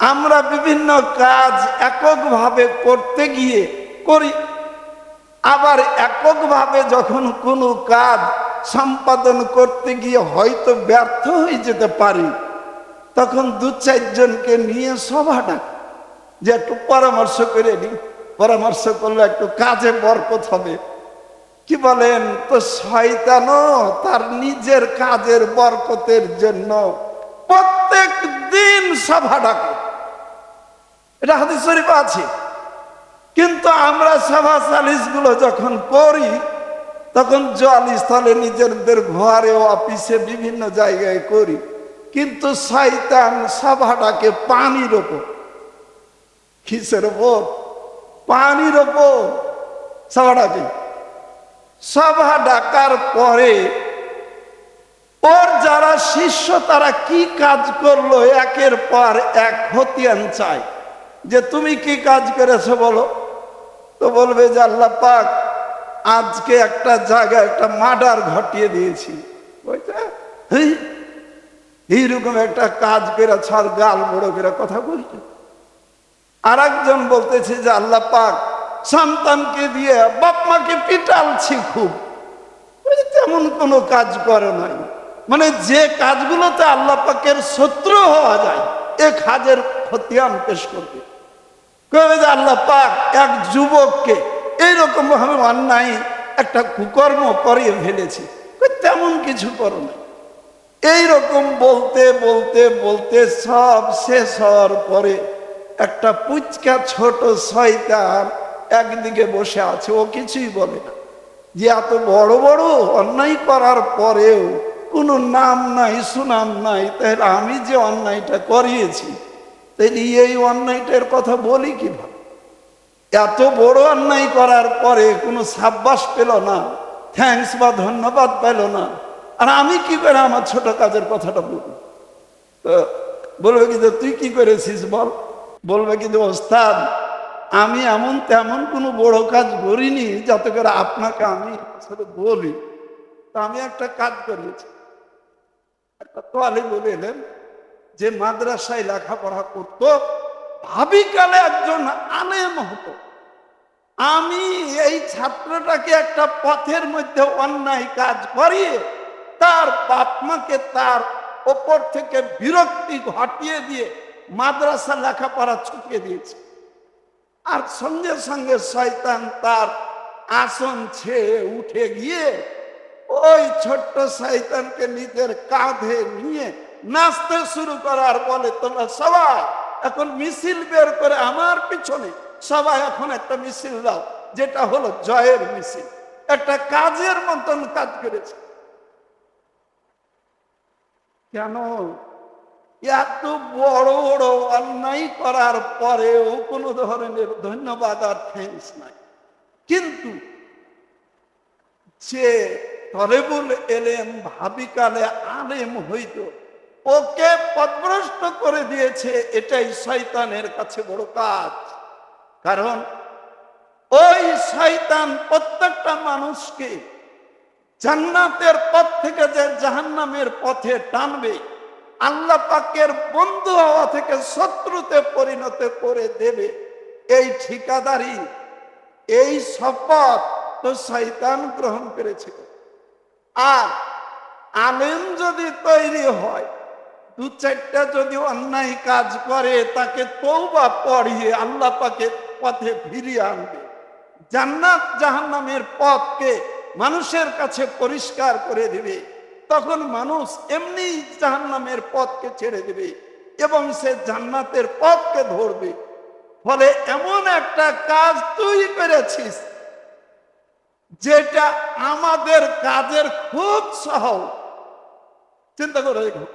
আমরা বিভিন্ন কাজ এককভাবে করতে গিয়ে করি, আবার এককভাবে যখন কোনো কাজ সম্পাদন করতে গিয়ে হয়তো ব্যর্থ হয়ে যেতে পারি, তখন দু চারজনকে নিয়ে সভা ডাক যে একটু পরামর্শ করে নিই, পরামর্শ করলে একটু কাজে বরকত হবে। কি বলেন? তো শয়তানও তার নিজের কাজের বরকতের জন্য প্রত্যেক দিন সভা ডাকে, এটা হাদিস শরীফে আছে। কিন্তু আমরা সভা সালিশ গুলো যখন করি, তখন জলস্থলে নিজেদের ঘরে অফিসে বিভিন্ন জায়গায় করি, কিন্তু শয়তান সভাটাকে পানির ওপর, কিসের ওপর? পানির ওপর সভাটাকে। সভা ডাকার পরে ওর যারা শিষ্য তারা কি কাজ করলো একের পর এক খতিয়ান চায় যে তুমি কি কাজ করেছো বলো। তো বলবে যে আল্লাহ পাক আজকে একটা জায়গায় একটা মার্ডার ঘটিয়ে দিয়েছি, এইরকম একটা কাজ করে ছাড়, গাল বড় করে কথা বলছে। আর একজন বলতেছে যে আল্লাহ পাক সন্তানকে দিয়ে বাপ মাকে পিটালছি খুব, তেমন কোনো কাজ করে নাই। মানে যে কাজগুলোতে আল্লাহ পাকের শত্রু হওয়া যায় এ কাজের খতিয়ান পেশ করবে। কবে যে আল্লাহ পাক এক যুবককে এইরকম ভাবে অন্যায় একটা কুকর্ম করিয়ে ফেলেছি, তেমন কিছু করো না। এইরকম বলতে বলতে বলতে সব শেষ হওয়ার পরে একটা পুচকা ছোট শয়তান একদিকে বসে আছে, ও কিছুই বলে না। যে এত বড় বড় অন্যায় করার পরেও কোনো নাম নাই সুনাম নাই, তাহলে আমি যে অন্যায়টা করিয়েছি তাহলে এই অন্যায়টার কথা বলি কিভাবে? এত বড় অন্যায় করার পরে কোনো সাব্বাস পেল না, থ্যাঙ্কস বা ধন্যবাদ পেল না, আর আমি কি করে আমার ছোট কাজের কথাটা বলবো? তো বলবে কি যে তুই কি করেছিস বল? বলবে কিন্তু ওস্তাদ আমি এমন তেমন কোনো বড় কাজ করিনি যাতে করে আপনাকে আমি বলি। তা আমি একটা কাজ করিয়েছি। একটা তোয়ালি বলে এলেন যে মাদ্রাসায় লেখাপড়া করতো, ভাবিকালে একজন আলেম হতো। আমি এই ছাত্রটাকে একটা পথের মধ্যে অন্যায় কাজ করিয়ে তার বাপ মাকে তার ওপর থেকে বিরক্তি হটিয়ে দিয়ে মাদ্রাসা লেখাপড়া ছুটিয়ে দিয়েছে। আর সঙ্গে সঙ্গে শয়তান তার আসন ছেড়ে উঠে গিয়ে ওই ছোট্ট শয়তানকে নিজের কাঁধে নিয়ে নাচতে শুরু করার বলে তোমরা সবাই এখন মিছিল বের করে আমার পিছনে সবাই এখন একটা মিছিল দাও, যেটা হলো জয়ের মিছিল। একটা কাজের মতন কাজ করেছে। কেন? এত বড় বড় অন্যায় করার পরেও কোনো ধরনের ধন্যবাদ আর থ্যাঙ্কস নাই। কিন্তু যে তলেবুল এলেম ভাবিকালে আলেম হইত, ওকে পথভ্রষ্ট করে দিয়েছে। এটাই শয়তানের কাছে বড় কাজ। কারণ ওই শয়তান প্রত্যেকটা মানুষকে জান্নাতের পথ থেকে যে জাহান্নামের পথে টানবে, আল্লাহ পাকের বন্ধু হওয়া থেকে শত্রুতে পরিণত করে দেবে, এই ঠিকাদারি এই শপথ তো শয়তান গ্রহণ করেছিল। আর আলেম যদি তৈরি হয়, দু চারটা যদি অন্যায় কাজ করে তাকে তওবা পড়িয়ে আল্লাহ পাকের পথে ফিরিয়ে আনবে, জান্নাত জাহান্নামের পথকে মানুষের কাছে পরিষ্কার করে দিবে, তখন মানুষ এমনি জাহান্নামের পথকে ছেড়ে দেবে এবং সে জান্নাতের পথকে ধরবে। ফলে এমন একটা কাজ তুই করেছিস যেটা আমাদের কাজের খুব সহজ। চিন্তা করে দেখো।